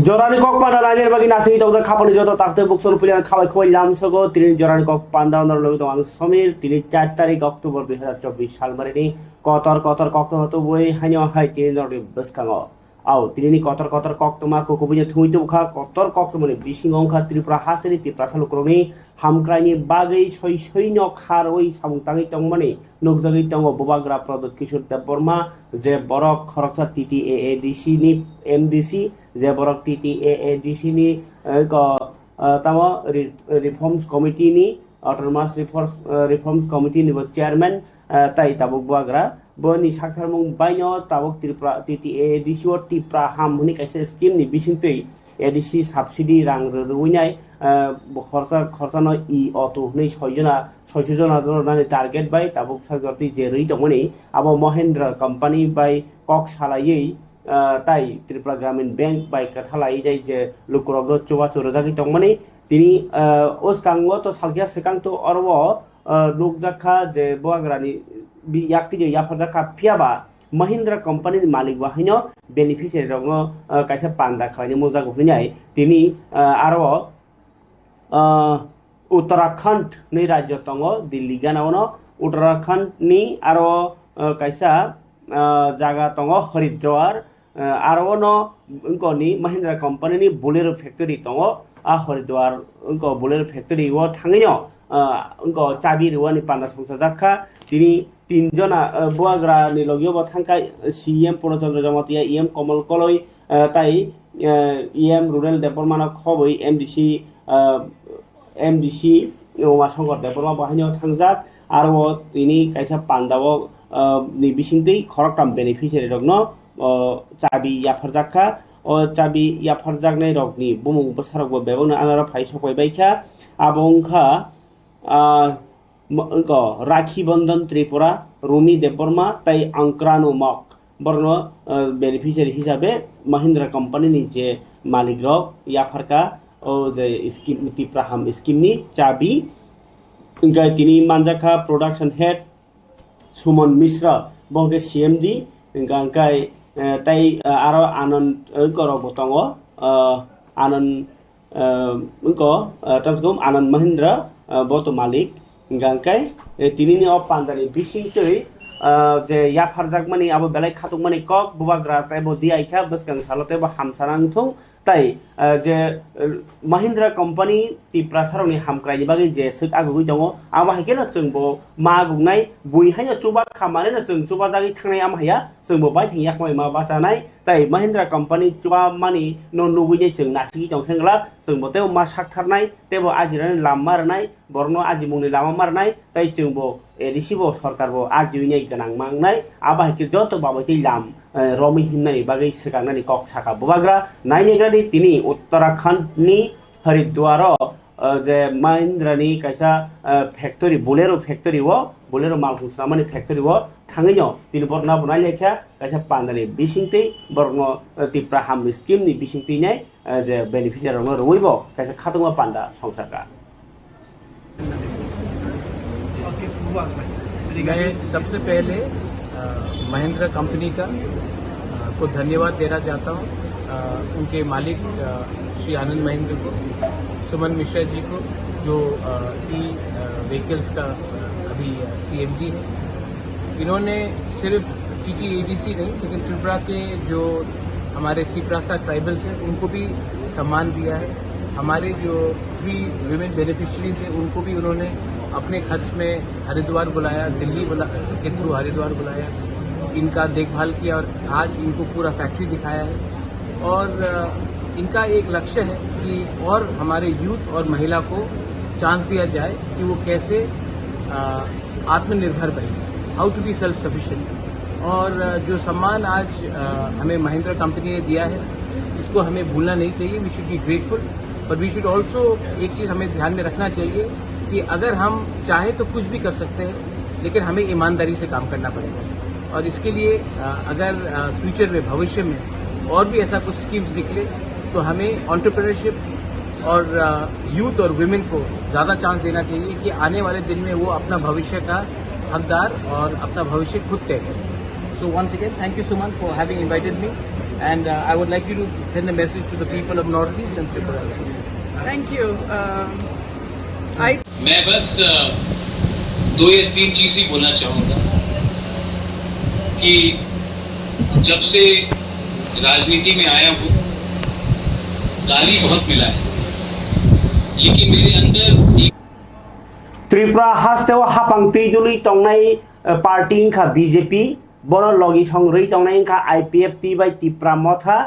Jorani kok pada lainnya bagi nasi itu udah kapan jodoh takte buksur pilihan kawai kawai lamsogo tiri jorani kok pandang lalu itu ang somil tiri 4 tarik Oktober 2024 সাল ini kotor kok tuh boy hanya hai tiri nori beskango au tiri ni kotor kok tuh mah kuku punya thui tuh kah kotor kok tuh mana bisingong kah Tripura hasil Tripura salu kromi hamkrani bagai soi nyok haroi sabung tangi tong mana nukjagi tong Bubagra produk kisur teporma je borok khoroksa TTAADC ni MDC je borok TTAADC ni ko tamo reforms committee ni autonomous reforms committee ni chairman tai tabuk Bubagra boni sakharmung baino tabuk Tripura TTAADC o Tripura ham huni kaisa scheme ni bisintei ADC subsidy rang ruinai खर्चा न इ अटो नै 6 जना ननि target bye Tabuk साजरति जे रहि दंमनि अब Mahendra company by कक सालायै ताइ त्रिपुरा ग्रामीण बैंक बाय कथालायै जाय जे लुकुरबनो चोबा चोरजागि दंमनि तिनि ओस कांगो तो सालगिया सेकां तो अरबो लुकजाखा जे बुवाग्रानि याक्ति जे याफरजाखा फियाबा महिंद्रा कंपनी मालिक बाहिनो बेनिफिशियरी रंगो कायसा पांदा खालायनि मोजा गुफिनाय तिनि आरो उत्तराखंड नि राज्य तंगो दिल्ली गानावनो उत्तराखंड नि आरो कायसा जागा तंगो हरिद्वार आरो न उनको नि महिंद्रा कंपनी नि बुलेरो फैक्ट्री तंगो आ हरिद्वार उनको बुलेरो फैक्ट्री वो थांगिनो उनको चाबी रुवानि पांदा संसा जाखा तिनि 3 जना बुवाग्रा नि लगियो बथांका सीएम पूर्णचंद्र जमातिया एम कमल कलय ताई एम रूरल डेभलपमेन्ट खबै MDC ओमा संगर डेभलपमेन्ट बाहायनो थांजाक आरो तिनि कायसा पान्दाव नि बिसिंदै खरकटाम बेनिफिशियरी रगनो चाबि याफरजाखा ओ चाबि याफरजागनाय रगनि बुमुं बसारगबो बेबनो आनारा फाइ सखयबायखा आबंखा उनको राखी बंधन त्रिपुरा रुमी देबबर्मा ताई अंक्रानु मक बरनो बेनिफिशियरी हिसाबे महिंद्रा कंपनी नि जे मालिक रग याफरका ओ जे स्कीम त्रिपुरा हाम स्कीम नि चाबी उनका तिनी मानजाखा प्रोडक्शन हेड सुमन मिश्र बगे CMD उनका ताई आरो आनंद करो बतंगो आनंद उनको तमसगम आनंद महिंद्रा बतो मालिक गांकाय तिनिनि अ पान्दानि बिसिंतै जे याफरजाकमानि आबो बेलाय खातुकमानि कक बुबाग्रा ताइबो दिआइखा बसकां सालते बो हामसानांथुं ताइ जे महिंद्रा कंपनी त्रिपुरा सारनि हामक्रायनि बागै जे सक आगुगै दङ आमाहायकेनो जोंबो मागुंनाय बुइहायनो चुबा खामानेनो जों चुबा जागै थांनाय आमाहाया जोंबो बाय थांया खमाय मा बाजानाय ताइ महिंद्रा कंपनी चुबा मानि न नुगैनाय जों नासिगि दंखेंला जोंबो तेव मा साकथारनाय तेबो आजिरानि लाम मारनाय बरनो आजि मुंनि लामा मारनाय ताइ जोंबो एदिसिबो सरकारबो आजिविनाय गोनां मांनाय आबाहायके जत बाबैतै लाम रमि हिन्नाय बागै सगांनानि कक साका बुबाग्रा नायनेग्रानि तिनि उत्तराखंड नि हरिद्वार जे महिंद्रानि कायसा फैक्टरी बुलेरो फैक्टरी वो बुलेरो मालखुंसामानि फैक्टरी वो थाङैनो तिनि बरना बनाय लेखा कायसा पान्दानि बिसिंतै बरनो त्रिपुरा हाम स्कीम नि बिसिंतैनाय जे बेनिफिशियरी रंग रुइबो कायसा खातुमा पान्दा संसारका मैं सबसे पहले महिंद्रा कंपनी का को धन्यवाद देना चाहता हूँ उनके मालिक श्री आनंद महिंद्र को, सुमन मिश्रा जी को जो ई व्हीकल्स का अभी CMD है। इन्होंने सिर्फ TTADC नहीं लेकिन त्रिपुरा के जो हमारे त्रिपुरा ट्राइबल्स हैं उनको भी सम्मान दिया है। हमारे जो 3 विमेन बेनिफिशरीज हैं उनको भी उन्होंने अपने खर्च में हरिद्वार बुलाया, दिल्ली के थ्रू हरिद्वार बुलाया, इनका देखभाल किया और आज इनको पूरा फैक्ट्री दिखाया है। और इनका एक लक्ष्य है कि और हमारे यूथ और महिला को चांस दिया जाए कि वो कैसे आत्मनिर्भर बने, how to be self sufficient. और जो सम्मान आज हमें महिंद्रा कंपनी ने दिया है इसको हमें भूलना नहीं चाहिए। We should be grateful, but we should also एक चीज़ हमें ध्यान में रखना चाहिए कि अगर हम चाहें तो कुछ भी कर सकते हैं लेकिन हमें ईमानदारी से काम करना पड़ेगा। और इसके लिए अगर फ्यूचर में भविष्य में और भी ऐसा कुछ स्कीम्स निकले तो हमें एंटरप्रेन्योरशिप और यूथ और वुमेन को ज़्यादा चांस देना चाहिए कि आने वाले दिन में वो अपना भविष्य का हकदार और अपना भविष्य खुद तय करें। So once again thank you Suman for having invited me. and I would like you to send a message to the people of Northeast and Tripura. Thank you. मैं बस 2 या 3 चीज़ ही बोलना चाहूँगा कि जब से राजनीति में आया हूँ गाली बहुत मिला है, लेकिन मेरे अंदर त्रिपुरा हास्तेव हापांगती जुली तंगनाई पार्टी इंखा बीजेपी बनो लगी संग्रही तंगनाई इंखा IPF बाय त्रिपुरा मथा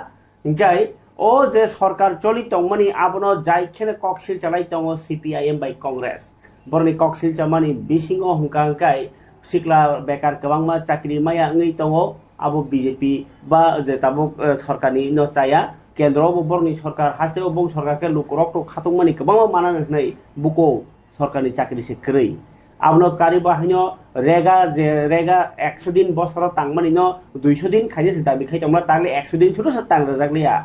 इंखाय ओ जे सरकार चली तंगमानी आबनो जायखेने कक्सिल चालाई तंगो CPIM बाय कांग्रेस बरनि कक्सिल चामानी बिसिंगो हुंका इंखाय सिक्ला बेकार गोबांमा चाकरि माया ngै तंगो आबो बीजेपी बा जे ताबो सरकारनि न चाया केंद्र बरनि सरकार हास्तेव बं सरकार के लुकरक तो खातंमानी गोबां मानानै नै बुको सरकारनि चाकरि से क्रय आबनो कारि बाहायनो रेगा 100 दिन बसर तांगमानी न 200 दिन खाइजे से दाबि खाइ तंगला तांगले 100 दिन सुरो तांग रजागलिया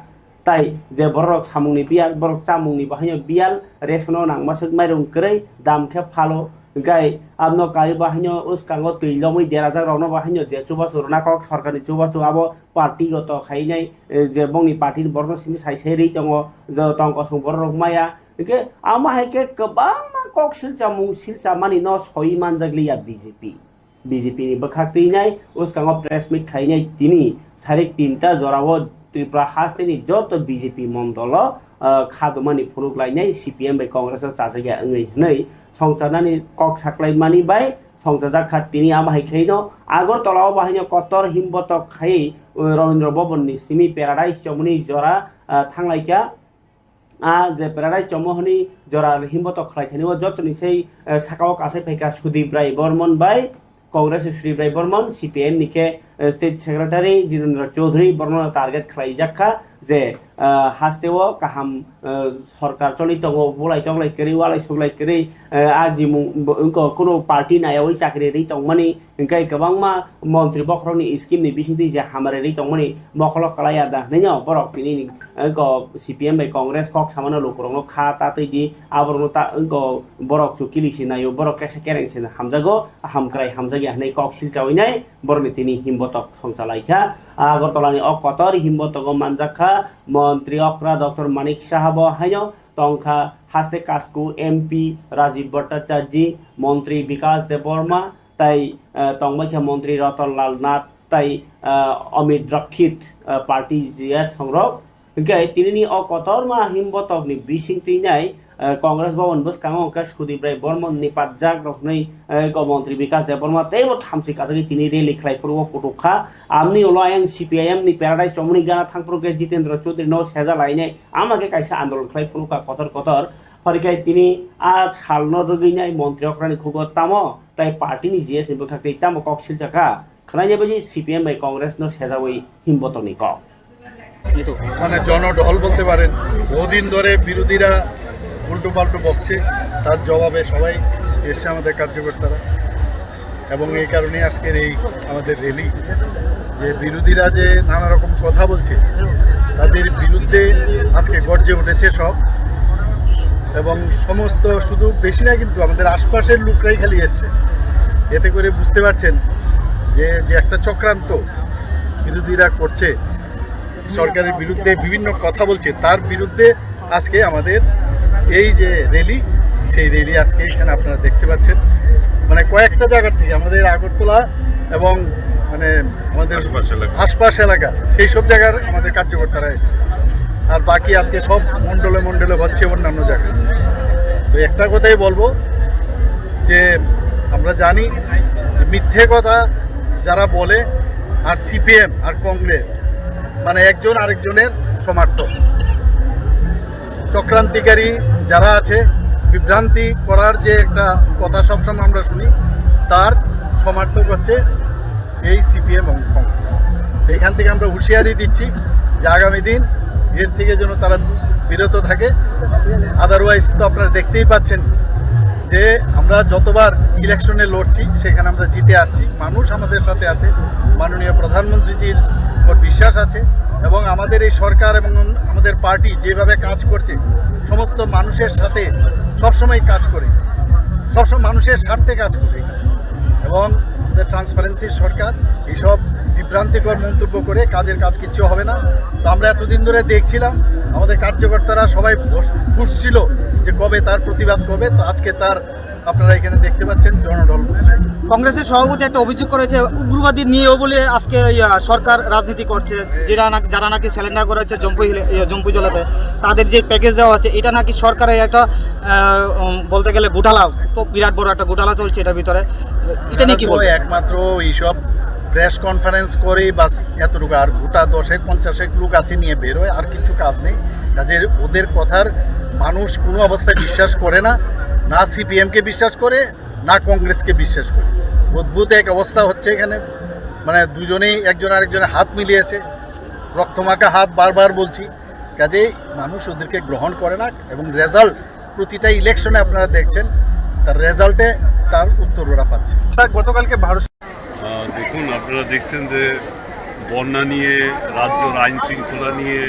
ताई जे बरक सामुंनि बियाल बरक चामुंनि बाहायनो बियाल रेशनो नांमासक माइरं क्रय दाम खे फालो गाय आबनो कारि बाहायनो उसकांगो तैलमै देराजा रावनो बाहायनो जे चुबासु रनाकक सरकारनि चुबासु आबो पार्टीगत खाइनाय जे बंनि पार्टी बरनो सिनि साइसेरि दंगो तंक संबर रकमाया के आमा हायके गोबां कक्सिल चामानि न सयमान जागलिया बीजेपी नि बखाक्तिनाय उसकांगो प्रेस मिट खाइनाय तिनि 3.5 जरावो त्रिपुरा हास्तेनि जत बीजेपी मंडल खादमानि फुरुगलायनाय CPM बाय कांग्रेस चाजाया ओङै नै संसारनानि कक साक्लायमानि बाय संसारजाखा तिनि आमा हायखैनो आगरतलाव बाहायनो कतर हिमबतक खाइ रवीन्द्र भवननि सिमी पेराडाइस चमनि जरा थांलायका जे पेराडाइस चमहनि जरा हिमबतक खालायथानि जतनि सै साकाव कासे फैका सुदीप राय बर्मन बाय कांग्रेस सुदीप राय बर्मन CPM निके state secretary Jitendra Chaudhary Barman target खालायजाखा जे हास्तेव काहाम सरकार चलि तंगो बुलाय तंगलाय करि वालाय सुलाय करि आजि मुंको कोनो पार्टी नायावै चाकरि रै तंगमानि इंकाय गोबांमा मन्त्रि बख्रनि स्किमनि बिसिंति जे हामारे रै तंगमानि मखल कलाया दा नैनो बरक तिनि को CPM बाय कांग्रेस कक सामानो लोकरंनो खा तातैदि आबरनो ता इंको बरक चुकिलिसि नायो बरक केसे केरेंसे हामजागो हामक्राय हामजागिया नै कक सिलचावैनाय बरनि तिनि हिमबतक संसालायखा आगरतलानि अकतर हिमबतक मानजाखा मंत्री अक्रा डॉक्टर मानिक साहाब हाइनो तंखा हास्ते कास्कु MP राजीव भट्टाचार्य मंत्री विकास देवर्मा ताई तंगमाखा मंत्री रतनलाल नाथ ताई अमित रक्षित पार्टी GS संग्रह इंकाय तिनि अकतरमा हिमबतकनि बिसिंतिनाय कांग्रेस भवन बसकांगो का सुदीप राय बर्मन नि पाजाक रखनै मंत्री विकास देवर्मा तेबो थामसि काजगि तिनि रेली खलायफोरव फटोखा आमनि ओलायन CPIM नि पेराडाइस चमनि गाना थांप्रके जितेन्द्र चौधरी न सेजा लायनाय आमाके कायसा आन्दोलन खलायफोरका कतर फरिकाय तिनि आ सालनो रगैनाय मंत्री अक्रानि खुग तामो ताई पार्टीनि GS नि बखाखै तामो कक्सिल जाका खनायने बायदि CPM बाय कांग्रेस न सेजावै हिमबतनि क মানে জনঢল বলতে পারেন বহুদিন ধরে বিরোধীরা উল্টো পাল্টো বকছে তার জবাবে সবাই এসছে আমাদের কার্যকর্তারা এবং এই কারণে আজকের এই আমাদের র্যালি যে বিরোধীরা যে নানা রকম কথা বলছে তাদের বিরুদ্ধে আজকে গর্জে উঠেছে সব এবং সমস্ত শুধু বেশি না কিন্তু আমাদের আশপাশের লোকরাই খালি এসছে এতে করে বুঝতে পারছেন যে যে একটা চক্রান্ত বিরোধীরা করছে সরকারের বিরুদ্ধে বিভিন্ন কথা বলছে তার বিরুদ্ধে আজকে আমাদের এই যে র্যালি সেই র্যালি আজকে এখানে আপনারা দেখতে পাচ্ছেন মানে কয়েকটা জায়গা থেকে আমাদের আগরতলা এবং মানে আমাদের আশপাশ এলাকা সেই সব জায়গার আমাদের কার্যকর্তারা এসছে আর বাকি আজকে সব মণ্ডলে হচ্ছে অন্যান্য জায়গায় তো একটা কথাই বলবো যে আমরা জানি যে মিথ্যে কথা যারা বলে আর CPM আর কংগ্রেস মানে একজন আরেকজনের সমর্থক চক্রান্তিকারী যারা আছে বিভ্রান্তি করার যে একটা কথা সবসময় আমরা শুনি তার সমর্থক হচ্ছে এই CPM এবং কংগ্রেস এখান থেকে আমরা হুঁশিয়ারি দিচ্ছি যে আগামী দিন এর থেকে যেন তারা বিরত থাকে আদারওয়াইজ তো আপনারা দেখতেই পাচ্ছেন যে আমরা যতবার ইলেকশনে লড়ছি সেখানে আমরা জিতে আসছি মানুষ আমাদের সাথে আছে মাননীয় প্রধানমন্ত্রীজির উপর বিশ্বাস আছে এবং আমাদের এই সরকার এবং আমাদের পার্টি যেভাবে কাজ করছে সমস্ত মানুষের সাথে সবসময় কাজ করে সবসময় মানুষের স্বার্থে কাজ করে এবং আমাদের ট্রান্সপারেন্সির সরকার এইসব বিভ্রান্তিকর মন্তব্য করে কাজের কাজ কিচ্ছু হবে না। তো আমরা এতদিন ধরে দেখছিলাম আমাদের কার্যকর্তারা সবাই খুঁজছিল যে কবে তার প্রতিবাদ করবে, তো আজকে তার আপনারা এখানে দেখতে পাচ্ছেন জনঢল। কংগ্রেসের সভাপতি একটা অভিযোগ করেছে উগ্রবাদী নিয়েও বলে আজকে সরকার রাজনীতি করছে, যারা নাকি স্যালেন্ডার করেছে জম্পু জলাতে তাদের যে প্যাকেজ দেওয়া হচ্ছে এটা নাকি সরকারের একটা বলতে গেলে ঘোটালা, তো বিরাট বড় একটা ঘোটালা চলছে এটার ভিতরে, এটা নিয়ে কি বলবো? একমাত্র এইসব প্রেস কনফারেন্স করেই বাস এতটুকু, আর গোটা 10-50 লোক আছে নিয়ে বেরোয়, আর কিছু কাজ নেই। কাজের ওদের কথার মানুষ কোনো অবস্থায় বিশ্বাস করে না, না সিপিএমকে বিশ্বাস করে না কংগ্রেসকে বিশ্বাস করে। অদ্ভুত এক অবস্থা হচ্ছে এখানে, মানে দুজনেই একজন আরেকজনের হাত মিলিয়েছে, রক্তমাখা হাত বারবার বলছি। কাজেই মানুষ ওদেরকে গ্রহণ করে না, এবং রেজাল্ট প্রতিটা ইলেকশনে আপনারা দেখছেন তার রেজাল্টে তার উত্তর ওরা পাচ্ছে। গতকালকে ভারত দেখুন, আপনারা দেখছেন যে বন্যা নিয়ে, রাজ্যের আইন শৃঙ্খলা নিয়ে,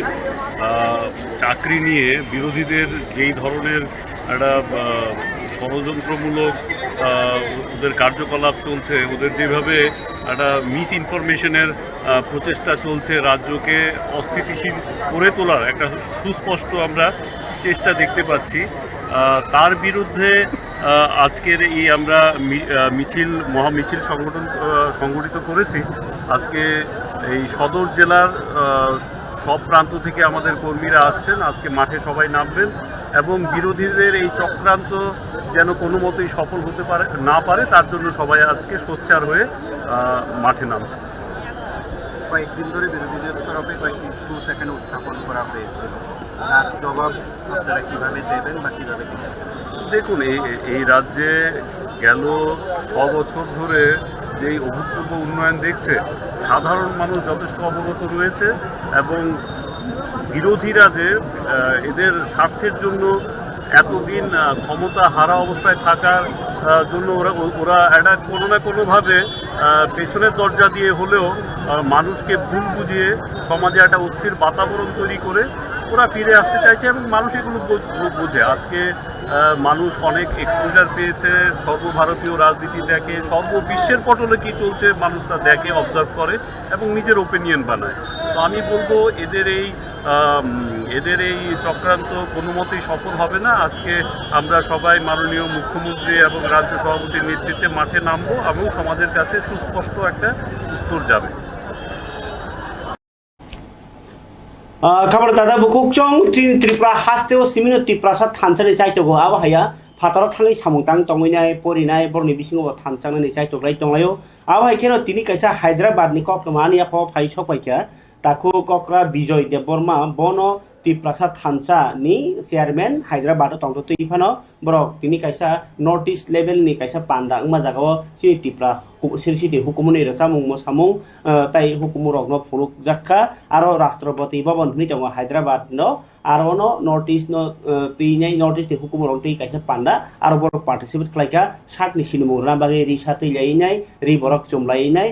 চাকরি নিয়ে বিরোধীদের যেই ধরনের একটা ষড়যন্ত্রমূলক ওদের কার্যকলাপ চলছে, ওদের যেভাবে একটা মিসইনফরমেশনের প্রচেষ্টা চলছে, রাজ্যকে অস্থিতিশীল করে তোলার একটা সুস্পষ্ট আমরা চেষ্টা দেখতে পাচ্ছি। তার বিরুদ্ধে আজকের এই আমরা মহামিছিল সংগঠিত করেছি। আজকে এই সদর জেলার সব প্রান্ত থেকে আমাদের কর্মীরা আসছেন, আজকে মাঠে সবাই নামবেন এবং বিরোধীদের এই চক্রান্ত যেন কোনো মতেই সফল হতে না পারে তার জন্য সবাই আজকে সোচ্চার হয়ে মাঠে নামছে। কয়েকদিন ধরে বিরোধীদের তরফে কয়েকটি ইস্যু এখানে উত্থাপন করা হয়েছিল, তার জবাব আপনারা কীভাবে দেবেন বা কীভাবে দিচ্ছেন? দেখুন, এই রাজ্যে গেল 6 বছর ধরে যেই অভূতপূর্ব উন্নয়ন দেখছে, সাধারণ মানুষ যথেষ্ট অবগত রয়েছে এবং বিরোধীরা যে এদের স্বার্থের জন্য এতদিন ক্ষমতা হারা অবস্থায় থাকার জন্য ওরা একটা কোনো না কোনোভাবে পেছনের দরজা দিয়ে হলেও মানুষকে ভুল বুঝিয়ে সমাজে একটা অস্থির বাতাবরণ তৈরি করে ওরা ফিরে আসতে চাইছে এবং মানুষ এগুলো বোঝে। আজকে মানুষ অনেক এক্সপোজার পেয়েছে, সর্বভারতীয় রাজনীতি দেখে, সর্ববিশ্বের পটলে কী চলছে মানুষ তা দেখে, অবজার্ভ করে এবং নিজের ওপিনিয়ন বানায়। তো আমি বলবো এদের এই চক্রান্ত কোনো মতেই সফল হবে না। আজকে আমরা সবাই মাননীয় মুখ্যমন্ত্রী এবং রাজ্য সভাপতির নেতৃত্বে মাঠে নামবো এবং সমাজের কাছে সুস্পষ্ট একটা উত্তর যাবে। খাবার দাদা বুকুকচং ত্রিপুরা হাস্তেও সিমিনো ত্রিপুরা থানসানি চাইতগো আবহাওয়া ফাতারাव थाङै सामुंतां तंगैनाय परिनाय बरनि बिसिङाव थानसांनानै चाइतग्राय दंलायो आबहाय केनो तिनि कायसा हायद्राबादनि कक्टमानि आफा फाइ सपायखा ताकु कक्रा विजय देबबर्मा बनो ত্রিপুরা थानसानि चेयारमेन हायद्राबाद तंगतो तैफानो बरक तिनि कायसा नर्थ ईस्ट लेभेलनि कायसा पान्दा मा जागाव सि त्रिपुरा सिटी हुकुमनि रसामुं मोसामुं ताई हुकुमरकनो फुलुक जाखा आरो राष्ट्रपति भवन नि दङ हायद्राबाद नो आरो नो नर्थ ईस्ट नो तिनै नर्थ ईस्ट हुकुमरक तै कायसा पान्दा आरो बरक पार्टिसिपेट खालायका सातनि सिनिमुरना बागे रिसा तैलायनाय रि बरक चुमलायनाय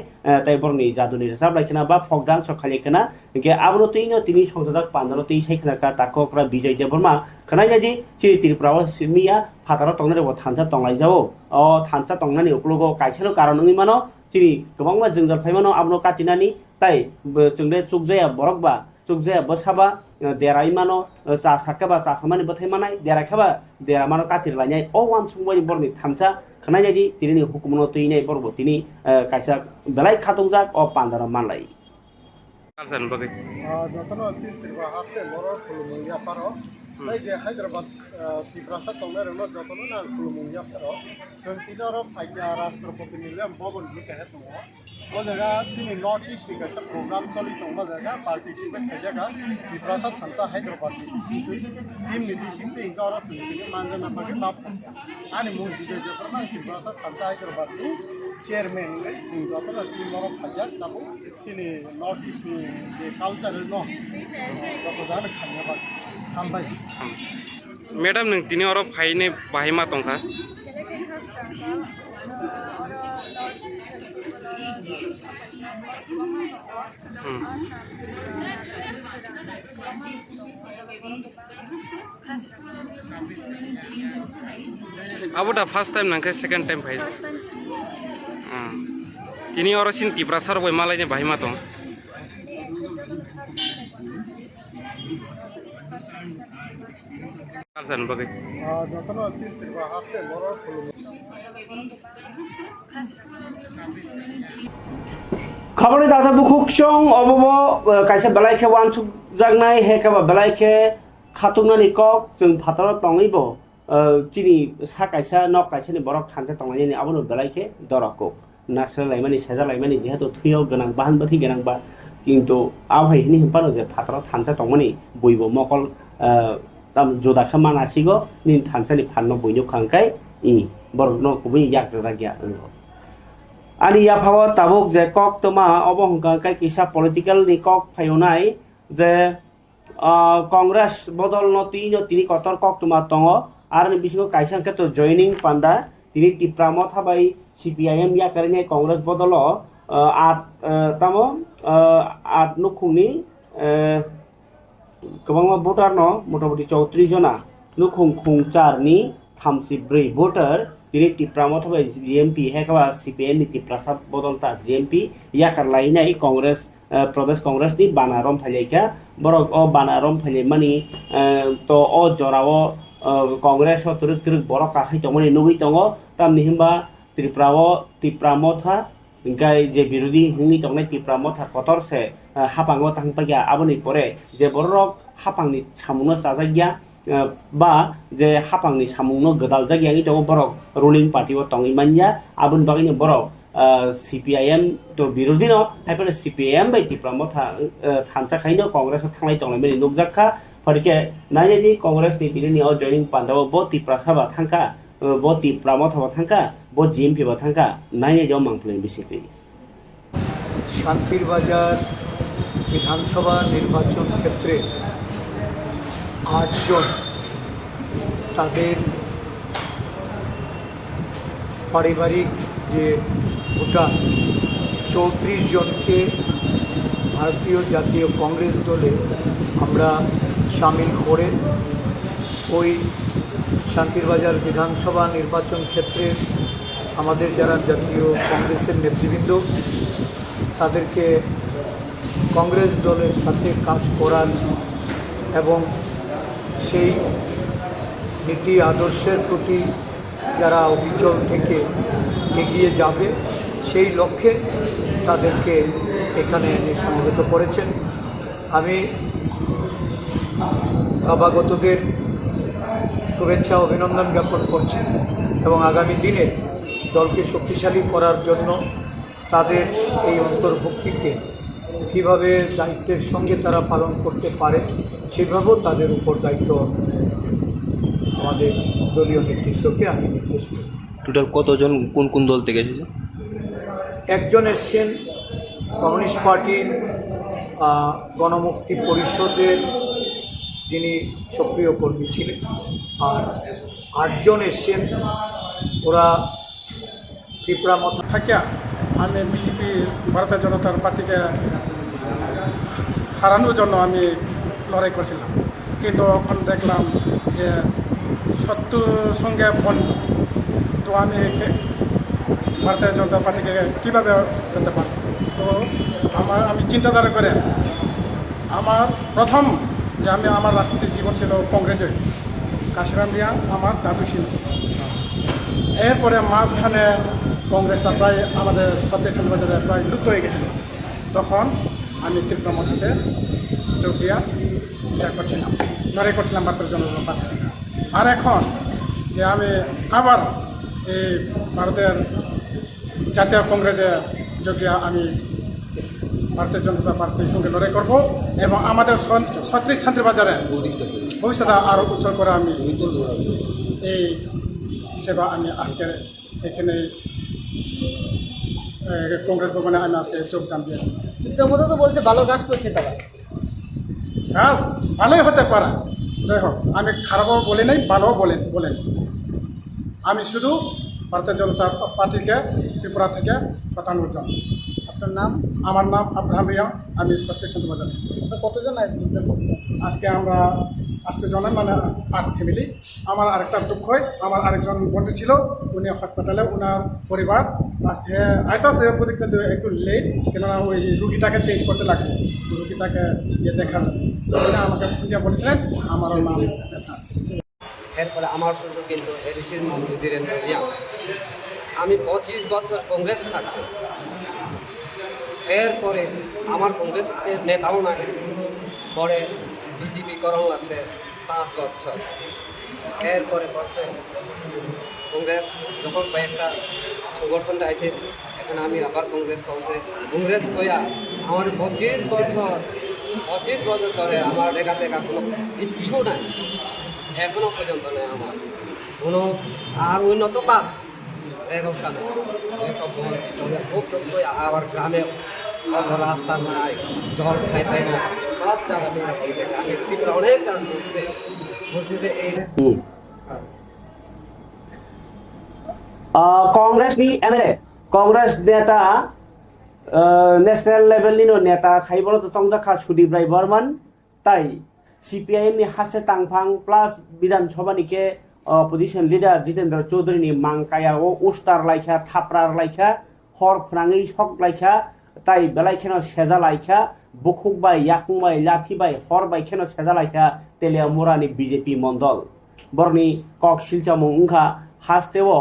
ताई बरनि जादुनि रसाबलायखना बा फकदान सखालिखना के आबनो तैनो तिनि संसदक पान्दानो तै सायखनाका ताककरा विजय देबबर्मा खनायदि सि त्रिपुराव सिमिया फाताराव तंगनाय थानसा तंलायजाओ अ थानसा तंगनानि उक्लगो कायसेल कारणनि मानो सिनि गोबांबा जोंजल फायमानो आबनो काटिनानि ताई जोंले चुकजाया बरकबा चुकजाया बसाबा देराय मानो चा साकाबा चा सामानि बथाय मानाय देराखाबा देरा मानो कातिर लायनाय अ वान सुंबाय बरनि थानसा खनायदि तिनि हुकुमनो तैनाय बरबो तिनि कायसा बेलाय खातंजाक अ पान्दारा मानलाय কালসান বাগে যতনো আছে ত্রিপুরা হাস্তে বড় ফুলমুঙ্গিয়া পারো তাই যে হায়দ্রাবাদ ত্রিপুরা তংনার যতনো না ফুলমুঙ্গিয়া পারো जों तिनर फाइया राष्ट्रपति निले भवन नि कहे दङ ओ जगह चिनि नर्थ ईस्ट नि कैसा प्रोग्राम चलि दङ जगह पार्टिसिपेट खायजागा त्रिपुरा थानसा हैदराबाद नि टीम नि बिसिंते इंगार चुनि मानजना पाके बाप अनि मुं विजय देबरमा त्रिपुरा थानसा हैदराबाद नि चेयरमैन जों जतनो टीमर फाइया ताबो चिनि नर्थ ईस्ट नि जे कल्चर न ततो जान खानयाबा हामबाय मैडम नों दिनै अर फाइने बाहायमा दंखा अब दा फर्स्ट टाइम नंखे सेकेंड टाइम फाइ Kini orang sin Tripura sar boy malainya bahi matong. Kalsan bagai. खबरनि दाथा बुखुकसं अबब कायसा बेलाइखे Wansuk जागनाय हेकाबा बेलाइखे खातुमनानि कक जों फाताराव तंगैबो चिनि सा कायसा नक कायसानि बरक थानसे तंनायनि आबनो बेलाइखे दरको नासर लाइमानि सेजा लाइमानि जेहेतु थुयाव गोनां बाहान बाथि गोनांबा किन्तु आवहाय हिनि हिपानो जे फाताराव थानसे तंमानि बयबो मकल ताम जोदाखा मानासिगो नि थानसेनि फाननो बयनो खांकाय इ बरनो कुबि याग्रा गया ani ya phawo tabuk je kok toma obongka kai kisa political ni kok phayonai je congress bodol no tini kotor kok toma tongo ar ni bisiko kaisa ke to joining panda tini tipramo thabai cpim ya karine congress bodolo at tamo at nukhungni kobangma voter no motamoti 34 jona nukhung khungchar ni 34 voter ini Tripura thabai GMP hekaba CPN ni Tripura sab bodolta GMP yakar lainai Congress Pradesh Congress ni banarom phalaika borok o banarom phale mani to o jorao Congress o turuk borok kasai tongoni nugui tongo tamni himba Tripura tha gai je birodi hingni tongnai Tripura tha kotor se hapango tangpagia aboni pore je borok hapangni samungno sajagya ba je hapangni samungno godal jagyani to borok ruling party o tongi manja abun bagini borok CPIM to birodi no haipane CPIM bai Tripura tha thansa khaino congress thanglai tonglai meni nukjakha parike naijani congress ni bironi o joining pandao bo Tripura saba thangka bo Tripura tha thangka bo GMP ba thangka naijai jo mangpleng bisiti শান্তির বাজার বিধানসভা নির্বাচন ক্ষেত্রে 8 জন তাদের পারিবারিক যে voter 34 জনকে ভারতীয় জাতীয় কংগ্রেস দলে আমরা শামিল করে ওই শান্তির বাজার বিধানসভা নির্বাচন ক্ষেত্রে আমাদের যারা জাতীয় কংগ্রেসের নেতৃবৃন্দ তাদেরকে কংগ্রেস দলের সাথে কাজ করার এবং সেই নীতি আদর্শের প্রতি যারা অবিচল থেকে এগিয়ে যাবে সেই লক্ষ্যে তাদেরকে এখানে এনে সমবেত করেছেন। আমি নবাগতদের শুভেচ্ছা অভিনন্দন জ্ঞাপন করছি এবং আগামী দিনে দলকে শক্তিশালী করার জন্য তাদের এই অন্তর্ভুক্তিকে কীভাবে দায়িত্বের সঙ্গে তারা পালন করতে পারে সেভাবেও তাদের উপর দায়িত্ব আমাদের দলীয় নেতৃত্বকে আমি নির্দেশ করি। টোটাল কতজন কোন কোন দল থেকে এসেছে? একজন এসছেন কমিউনিস্ট পার্টির গণমুক্তি পরিষদের যিনি সক্রিয় কর্মী ছিলেন, আর 8 জন এসছেন ওরা ত্রিপুরা মত থাকিয়া আমি বিজেপি ভারতীয় জনতা পার্টিকে হারানোর জন্য আমি লড়াই করছিলাম, কিন্তু এখন দেখলাম যে শত্রুর সঙ্গে বন্ধ, তো আমি ভারতীয় জনতা পার্টিকে কীভাবে করতে পারি। তো আমি চিন্তাধারা করে আমার প্রথম যে আমার রাজনীতির জীবন ছিল কংগ্রেসে, কাশিরাম দিয়া আমার দাদু ছিল। এরপরে মাঝখানে কংগ্রেসটা প্রায় আমাদের সবদেশের বাজারে প্রায় লুপ্ত হয়ে গেছিল, তখন আমি ত্রিপুরা মধ্যে যোগ দিয়া লড়াই করছিলাম ভারতের জনতা পার্টির সঙ্গে। আর এখন যে আমি আবার এই ভারতের জাতীয় কংগ্রেসে যোগ দিয়া আমি ভারতীয় জনতা পার্টির সঙ্গে লড়াই করব এবং আমাদের 36 শান্তির বাজারে ভবিষ্যতে আরও উজ্জ্বল করে আমি এই হিসেবে আমি আজকে এখানে কংগ্রেস ভবনে আমি আজকে যোগদান দিয়েছি। তো বলছে ভালো কাজ করছে তারা, কাজ ভালোই হতে পারে, যাই হোক আমি খারাপও বলি নাই, ভালোও বলেন। আমি শুধু ভারতীয় জনতা পার্টিকে ত্রিপুরা থেকে পাঠানোর জন্য। আপনার নাম? আমার নাম আব্রাহাম রিয়া, আমি সত্যি শান্তি বাজার থেকে। কতজন আজকে আমরা আসতে জনাই, মানে 8 ফ্যামিলি। আমার আরেকটা দুঃখ হয়, আমার আরেকজন বন্ধু ছিল, উনি হসপিটালে, ওনার পরিবার আজকে আইতাছে ওদের কিন্তু একটু লেট, কেননা ওই রুগীটাকে চেঞ্জ করতে লাগে, রুগীটাকে দেখার জন্য আমাকে পূজা বলেছিলেন আমার নাম। এরপরে আমার শুরু কিন্তু এডিসির মন্ত্রী ধীরেন্দ্র জিয়া। আমি 25 বছর কংগ্রেস থাকছি, এরপরে আমার কংগ্রেস নেতাও নাই, পরে বিজেপি করণ লাগছে 5 বছর, এরপরে করছে কংগ্রেস। যখন কয়েকটা সংগঠনটা আছে এখন আমি আবার কংগ্রেস করছে, কংগ্রেস কইয়া আমার 25 বছর ধরে আমার দেখা কোনো কিচ্ছু নাই, এখনো পর্যন্ত নেই আমার কোনো আর উন্নত বাদ ব্যবস্থা নেই। বঞ্চিত খুব আবার গ্রামে অত রাস্তা নাই, জল খাইতে না, সব জায়গাতে এরকম দেখে আমি ত্রিপুরা অনেক চান বলছি যে এই कांग्रेसनि एमएलए कांग्रेस नेता नेशनल लेभेलनि नेता खाइबल तंजाखा सुदीप राय बर्मन ताई सीपीआईएम नि हासे तांफां प्लस विधानसभा के अपोजिशन लीडर जितेंद्र चौधरी नि मांकाया ओ उस्तार लाइखा थाप्रार लाइखा हर फराङै सक लाइखा ताई बेलाइखेनो सेजा लाइखा बुखुकबाय याकुंबाय लाथिबाय हर बायखेनो सेजा लाइखा तेलियामुरानि बीजेपी मंडल बरनि कक सिलचामु उंखा हास्तेओ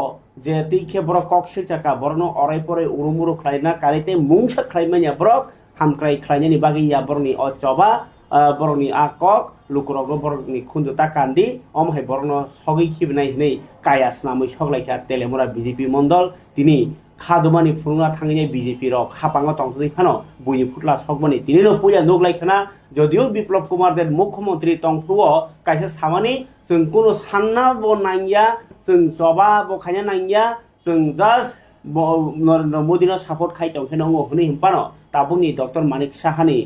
जे तीखे बरक कक सिलचाका बरनो अराय परे उरुमुरु खलायना कारिते मुंसा खलायमानिया बरक हामक्राय खलायनायनि बागै या बरनि अचबा बरनि आकक लुकुरगो बरनि खुन्दुता कान्दी अमहाय बरनो सगै खिबनाय नै कायास नामै सगलायखा तेलेमुरा बीजेपी मंडल तिनि खादुमानि फुरुंना थाङैनाय बीजेपी रक हापाङा तंथुनि फानो बुनि फुटला सकमनि तिनिनो पुया नगलायखाना जदिও বিপ্লব কুমার देव मुख्यमंत्री तंफ्रुओ कायसे सामानि जों कोनो सानना ब नांगिया जों जबा ब खायना नांगिया जों जास्ट नरेंद्र मोदीनो सापर्ट खाइतों हेनो हनै हिमपानो ताबुनि डॉक्टर मानिक साहानि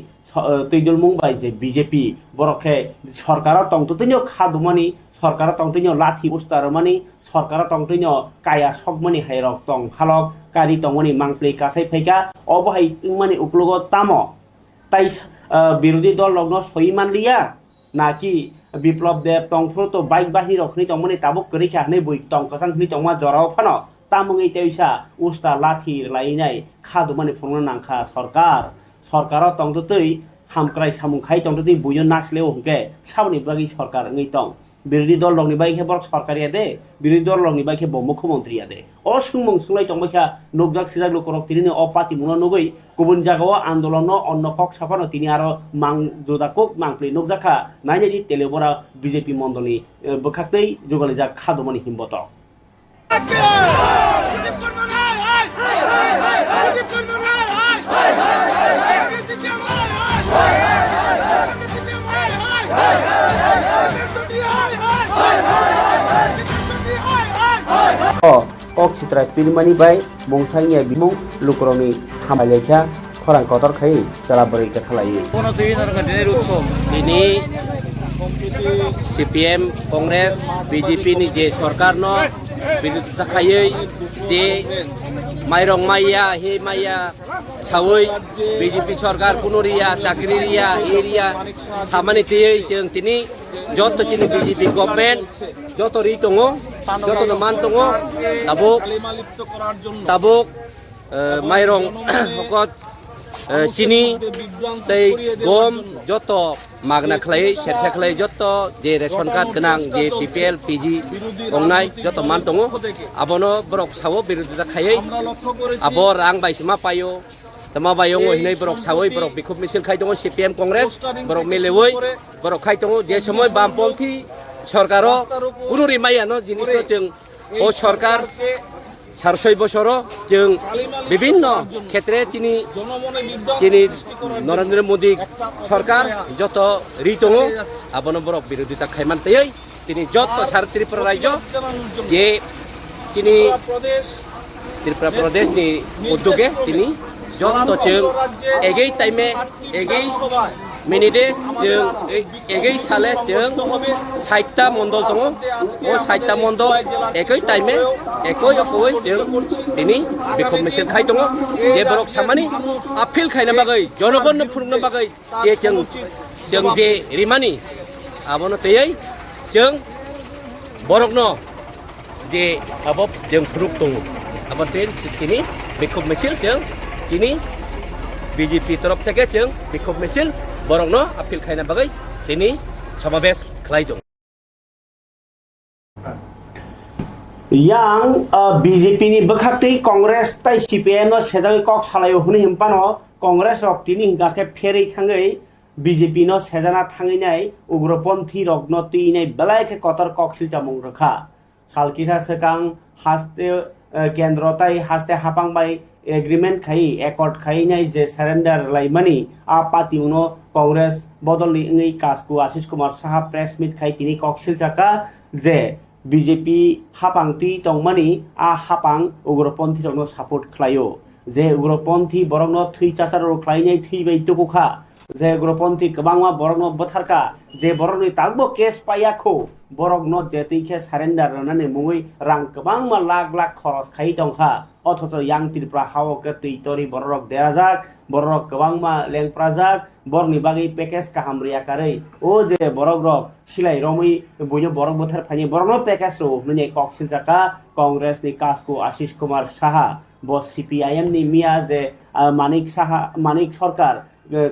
तैदुल मुंबाइ जे बीजेपी बरखे सरकार तंतुतिनो खादुमानि सरकार तंतुनियो लाथि उस्तारमानि सरकार तंतुनियो काया सकमनि हायरक तं खालक कारि तंगनि मांप्ले कासाय फैका अबहाय मानि उपलगो तामो ताई বিরোধী দল লগ্ন সই মানলিয়া নাকি বিপ্লব দেব তংফ্রো তো বাইক বাহির রখনি তংমনি তাবুক করিখা হনে বই তংকসাংনি তংমা জরাও ফানো তামুঙै তেইসা উস্তা লাঠি লাইনাই খাদুমানি ফংনা নাংখা সরকার তংতৈ হামক্রাই সামুখাই তংতৈ বুইयो नासलेও हंके सावनि बागै सरकार ngै तং বিরোধী দল লগনি বাইকে বরক সরকারিয়া দে বিরোধী দল লগনি বাইকে মুখ্যমন্ত্রীয়া দে অ সুংমং সুংলাই তংবাইখা নবজাক সিজাক লোকরক তিনি অপাতি মুনা নগৈ गुबुन जागाव आंदोलन अन्न कक साफानो तिनि आरो मां जोदाकक मांप्ले नगजाखा नायनायनि तेलेबरा बीजेपी मंडलनि बखाक्तै जुगालिजा खादुमानि हिमबत कक सित्रा पिलमानि बाय मंसाइनिया बिमुं लुकरनि हामायलेखा खरां कतर खायै चलाबरै कथालायै ini CPM Kongres BJP ni je सरकार no biruta khayei je mairong maya he maya chawei BJP सरकार kunuriya chakriya area samani tei jeng tini joto chini BJP government joto ri tongo joto man tongo tabuk mairong hokot চিনি tei gom joto magna khlai sersa khlai joto je ration card ganang je BPL PG ongnai joto mantongo abono borok sawo birodita khayei abo rang baisima payo tama bayong hinai borok sawoi borok bikhop mission khai tongo CPM Congress borok melewoi borok khai tongo je somoy bampolthi सरकारो कुनु रिमाया न जिनिस जों ओ सरकार 6 বছর जों विभिन्न क्षेत्रे चिनी नरेंद्र मोदी सरकार जत रितोङो आबनो बरक विरोधिता खायमानतै तिनी जत सार त्रिपुरा राज्य जे तिनी त्रिपुरा प्रदेश नि उद्योगे तिनी जत जों एगै टाइमे एगै मिनिटे जों एगै साले जों 60टा मंडल दङ ओ 60टा मंडल एकै टाइमे एकै अकoi जों दिनै बिखम मिशन खाय दङ जे बरक सामानि आपिल खायना बागै जनगण फुरुंनो बागै जे जों जे रिमानि आबनो तै जों बरकनो जे अब जों फुरुक दङ अब दिनै বিক্ষোভ মিছিল जों दिनै বিজেপি তরফ থেকে जों বিক্ষোভ মিছিল বরংनो आपिल खालामनो बागै दिनै समाबेश खालामदों। yang BJP ni bekakti Kongres tai CPM no sedang kok salayo huni himpano Kongres rok tini hingga ke ferry thangai BJP no sedana thangai nai ugroponthi rok no tini belai ke kotor kok silcamung rakha salkisa sekang haste kendro tai haste hapang bai agreement khai accord khai nai je surrender lai mani a party uno Kongres bodoli ngai kasku Ashish Kumar Saha press meet khai tini kok silchaka je BJP hapangti tongmani a hapang ugroponthi rokno support khlayo je ugroponthi borokno thui chacharo khlainai thibai tukukha je ugroponthi kabangma borokno botharka je borokni tagbo case payakho borokno je tike surrender ranane mungui rang kabangma lakh lakh khoros khai tongkha othoto yang Tripura hawo ke tori borok derajak borok kabangma lengprajak borni bagi package kaham riya kare o je borok rok silai romui buino borok bothar phani borokno package ro nune koksil jaka Congress ni kasku Ashish Kumar Saha bo CPIM ni mia je Manik Saha Manik Sarkar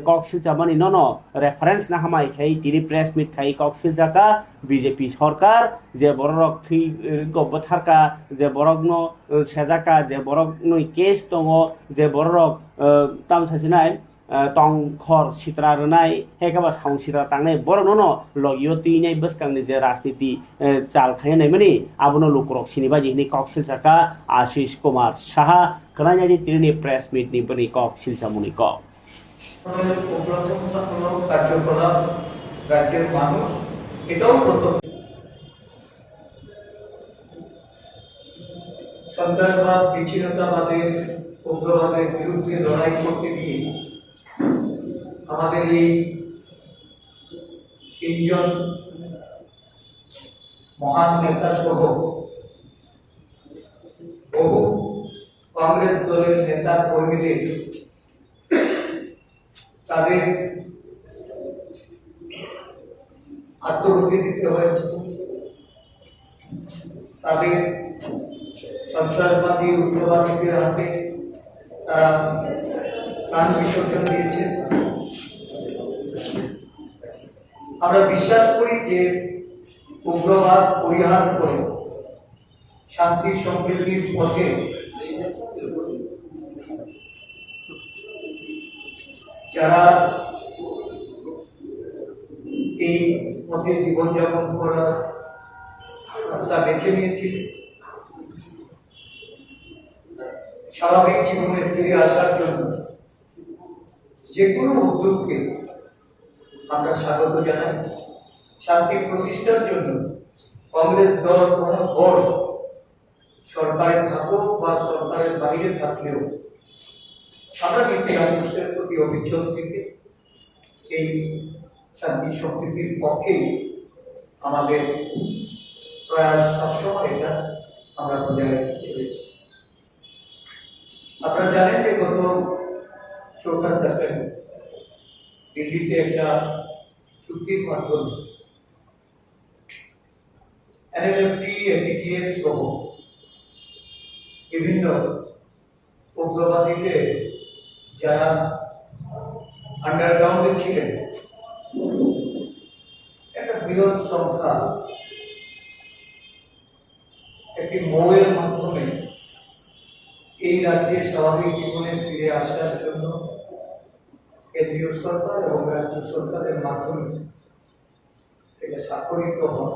koksil jamani nono reference na hamai khai tiri press meet khai koksil jaka BJP সরকার যে borok thi go botharka je borokno sejaka je borokno case tongo je borok tam sasinai tong khor sitra rnai hekaba saung sitra tangnai borokno logio tinai beskangni je rajniti chal khainai mani abono lukrok siniba jini koksil jaka Ashish Kumar Saha kanani tini press meet ni bani koksil jamuni ko কার্যকলাপ রাজ্যের মানুষ এটাও প্রত্যক্ষ সন্ত্রাসবাদ বিচ্ছিন্নতাবাদের উগ্রবাদের বিরুদ্ধে লড়াই করতে গিয়ে আমাদের এই তিনজন মহান নেতা সহ বহু কংগ্রেস দলের নেতা কর্মীদের তাদের আত্মহত্যা দিতে হয়েছে তাদের সন্ত্রাসবাদী উগ্রবাদীদের হাতে তারা প্রাণ বিসর্জন দিয়েছে আমরা বিশ্বাস করি যে উগ্রবাদ পরিহার করে শান্তি সমৃদ্ধির পথে যারা এই পথে জীবনযাপন করার রাস্তা বেছে নিয়েছিল স্বাভাবিক জীবনে ফিরে আসার জন্য যে কোনো উদ্যোগকে আমরা স্বাগত জানাই শান্তি প্রতিষ্ঠার জন্য কংগ্রেস দল কোনো দল সরকারে থাকুক বা সরকারের বাইরে থাকলেও আমরা নীতি আদর্শের প্রতি অভিযোগ থেকে এই শান্তি সম্প্রীতির পক্ষেই আমাদের প্রয়াস সবসময় এটা আমরা বজায় রাখতে চলেছি। আপনারা জানেন যে গত 4 সেপ্টেম্বর দিল্লিতে একটা চুক্তির মাধ্যমে NLFT, APTF সহ বিভিন্ন উগ্রবাদীদের যারা আন্ডারগ্রাউন্ডে ছিলেন একটা বৃহৎ সংখ্যা একটি মৌয়ের মাধ্যমে এই রাজ্যে স্বাভাবিক জীবনে ফিরে আসার জন্য কেন্দ্রীয় সরকার এবং রাজ্য সরকারের মাধ্যমে এটা স্বাক্ষরিত হয়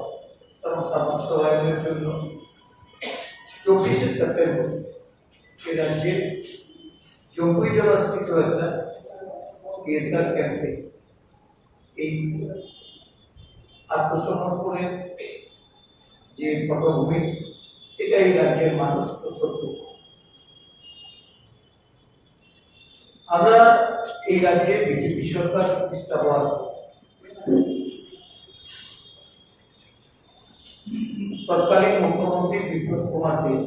এবং তা বাস্তবায়নের জন্য 24 সেপ্টেম্বর এই রাজ্যে জম্পুই জেলাস্থিত একটা PSR ক্যাম্পে এই আত্মসমর্পণের যে পটভূমি এটা এই রাজ্যের মানুষ প্রত্যক্ষ। আমরা এই রাজ্যে বিজেপি সরকার প্রতিষ্ঠা হওয়ার তৎকালীন মুখ্যমন্ত্রী বিপ্লব কুমার দেব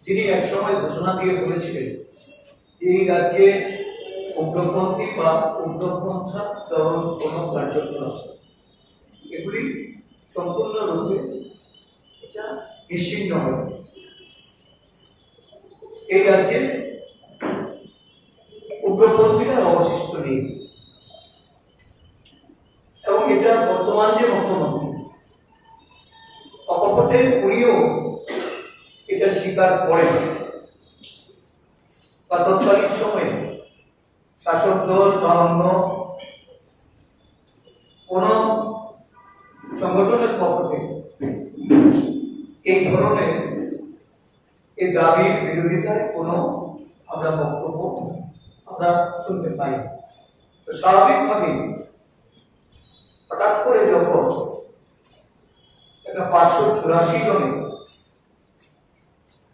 যিনি একসময় ঘোষণা দিয়ে বলেছিলেন এই রাজ্যে উগ্রপন্থী বা উগ্রপন্থা তরুণ কোন কার্যক্রম এগুলি সম্পূর্ণরূপে এটা নিশ্চিহ্ন হয়ে এই রাজ্যে উগ্রপন্থীরা অবশিষ্ট নেই, এবং এটা বর্তমান যে মুখ্যমন্ত্রী অকপটে উনিও এটা স্বীকার করেন বা তৎকালীন সময়ে শাসক দল বা অন্য কোন সংগঠনের পক্ষ থেকে এই ধরনের এই দাবির বিরোধিতায় কোনো আমরা বক্তব্য আমরা শুনতে পাই। তো স্বাভাবিকভাবেই হঠাৎ করে যখন একটা 584 জনে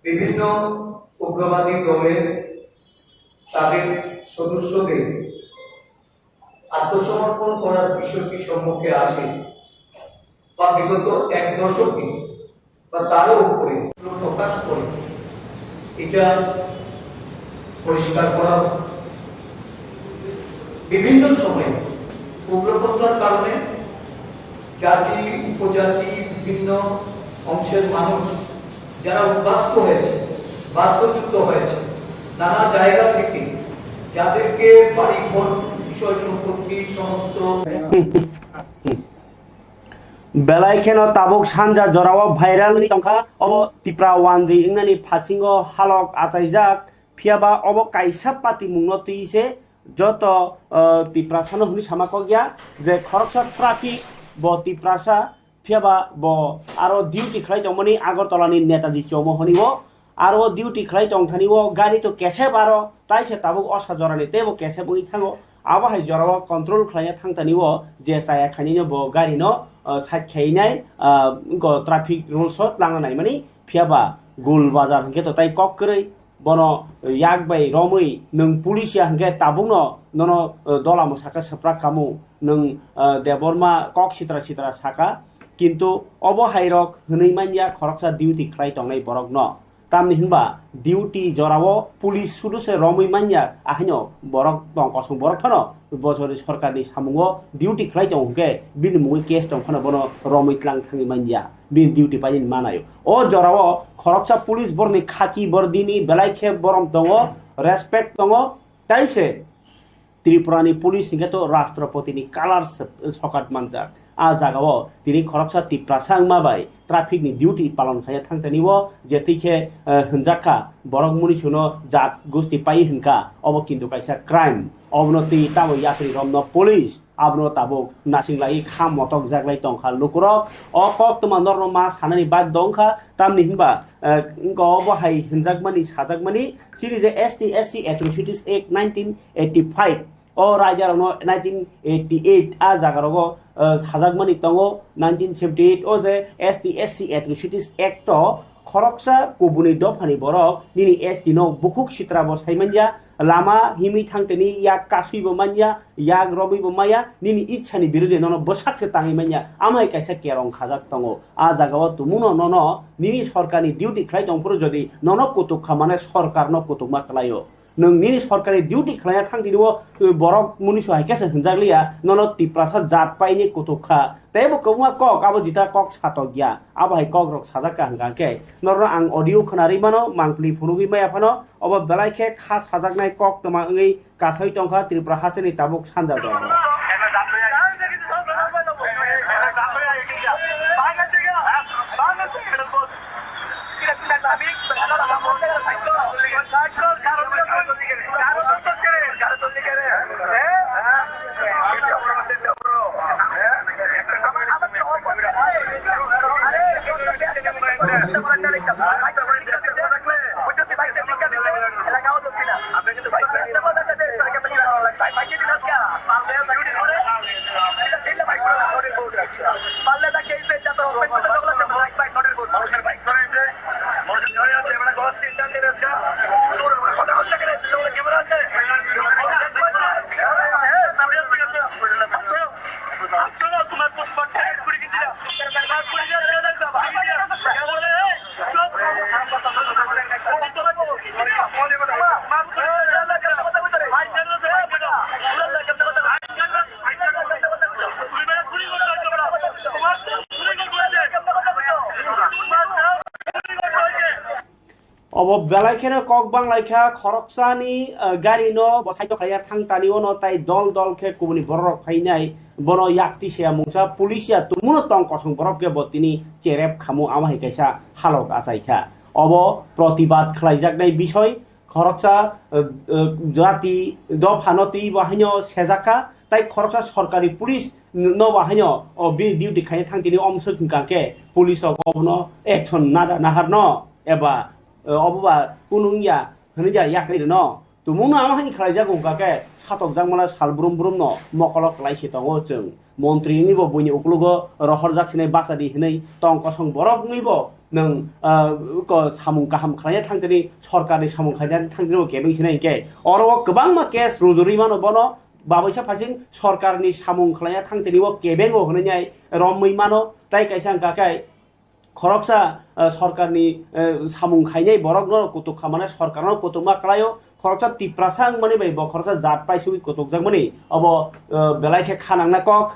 বিভিন্ন উগ্রবাদী দলের তাদের সদস্যদের আত্মসমর্পণ করার বিষয়টি সম্মুখে আসে বা বিগত 1 দশকে বা তারও উপরে প্রকাশ করে, এটা পরিষ্কার করা বিভিন্ন সময়ে উগ্রপন্থার কারণে জাতি উপজাতি বিভিন্ন অংশের মানুষ যারা উদ্বাস্ত হয়েছে, বাস্তুচ্যুত হয়েছে, নানা জায়গা থেকে যাদেরকে বাড়িঘর বিষয় সম্পত্তি সমস্ত বেলাইखेन ताबुक सानजा जराव भाइराल तंखा अब तिप्रा वानजि इंगनि फासिंगो हालक आचाइजाक फियाबा अब काइसा पाति मुंगनो तुइसे जत तिप्रा सानो हुनि सामाको गया जे खरकसा ट्राफिक ब तिप्रासा फियाबा ब आरो डिउटी खलाइ तमनि आगरतलानि नेताजि चौमोहनिबो आरो डिउटी खलाइ तंथानिबो गाड़ी तो केसे बारो ताइसे ताबुक असा जरानि तेबो केसे बुइ थांगो आबाहाय जराव कंट्रोल खलाइया थांतानिबो जे साया खानिनो ब गाड़ीनो साख्याइनाय ट्राफिक रुल्स लांनाय माने फियाबा गुल बाजार हंके तो ताइ कक्रै बनो याक बाय रमै नों पुलिसिया हंके ताबुनो ननो दलामो साका सप्रा कामु नों देबरमा कक सित्रा सित्रा साका किन्तु अबहायरक हनैमानिया खरकसा डिउटी खलाइ तंनाय बरक न तामनि हिनबा डिउटी जराव पुलिस सुदुसे रमै मानिया आहायनो बरक दं कसं बरक थनो बजरी सरकारनि सामुङो डिउटी खलाइ दं हंके बिनि मुङै केस दं फनो बनो रमै त्रां थाङि मानिया बिन डिउटी पाइन मानायो ओ जराव खरकसा पुलिस बरनि खाकी बरदिनि बेलाइखे बरम दङ रेसपेक्ट दङ ताइसे त्रिपुरानि पुलिस हिंगे तो राष्ट्रपतिनि कालार सकाट मानजाक आ जागाव दिनै खरकसा तिप्रासां माबाय ट्राफिकनि डिउटी पालन खाया थांतानिबो जेतिखे हनजाका बरक मुनिसुनो जात गोष्टी पाइ हनका अब किन्तु काइसा क्राइम अबनति ताबो यात्री रमनो पुलिस आबनो ताबो नासिंलाइ खाम मतक जागलाइ तंखा लुकुरक अ कक तमा नरनो मा सानानि बाद दंखा तामनि हिनबा गब हाय हनजाकमानि साजाकमानि सिरि जे एसटी एससी एट्रोसिटीज एक्ट 1985 ओ राजारनो 1988 आ जागारगो साजाकमानि तंगो 1978 ओ जे एसटी एससी एट्रोसिटीज एक्ट खरकसा कुबुनि दफानि बरक निनि एसटी नो बुकुक सित्राबो साइमानया लामा हिमि थांतेनि या कासुइबो मानिया या रबिबो माया निनि इच्छानि बिरुदे ननो बसाकसे ताङि मानिया आमाय काइसा केरं खाजाक तंगो आ जागाव तुमुनो ननो निनि सरकारनि डिउटी खलाइ दंफोर जदि ननो कुतुक खामाने सरकारनो कुतुकमा खलायो नों निनि सरकारनि डिउटी खलाया थांदिनो बरक मुनिसो हाइकेसे हनजागलिया ननो तिप्रासा जात पाइनि कुतुकखा तेबो कौमा कक आबो जिता कक सातक गया आबो हाय कक रक साजाका हंगाके नरनो आं ऑडियो खोनारि मानो मांगप्लि फुनुगि मायाफानो अब बेलाइखे खा साजाकनाय कक तमा ओइ कासै तंखा त्रिपुरा हासेनि ताबुक सानजा दङ अब बेलायखेनो कक बांलायखा खरकसानि गारि न साइड खाया थांतानि उनाव ताई दल दल के कुबुनि बरक फाइनाय बनो याक्ति सेया मुंसा पुलिसिया तुमुनो तंग कसं बरक के बतिनि चेरेप खामु आमाहाय कायसा हालक आसायखा अब प्रतिबाद खालायजाकनाय बिषय खरकसा जाति दफानति बाहायनो सेजाका ताई खरकसा सरकारि पुलिस न बाहायनो बे डिउटि खाय थांतिनि अमसो किंकाके पुलिस गबनो एक्शन नादा नाहारनो एबा अबबा कुनुंया हनिया याकरि न तुमुनो आमाहाय खालायजागौ काके सातकजाकमाला सालब्रुम ब्रुम न मकलक लाइसे दङ जों मन्त्रिनिबो बयनि उक्लुगो रहर जाखिनाय बासादि हनै तंग कसं बरक नुइबो नों सामुं गाहाम खालायना थांदिनि सरकारनि सामुं खालायना थांदिनि केबिं सिनाय के अरव गोबां मा केस रुजुरि मानो बनो बाबैसा फासिं सरकारनि सामुं खालायना थांदिनि केबेंगो होननाय रमै मानो ताई कायसा काकाय खरकसा सरकारनि सामुं खायनाय बरक न कुतुक खामाने सरकारनो कुतुमा खालायो खरकसा तिप्रासां माने बै खरकसा जात पाइसुइ कुतुकजां माने अब बेलायखे खानांना कक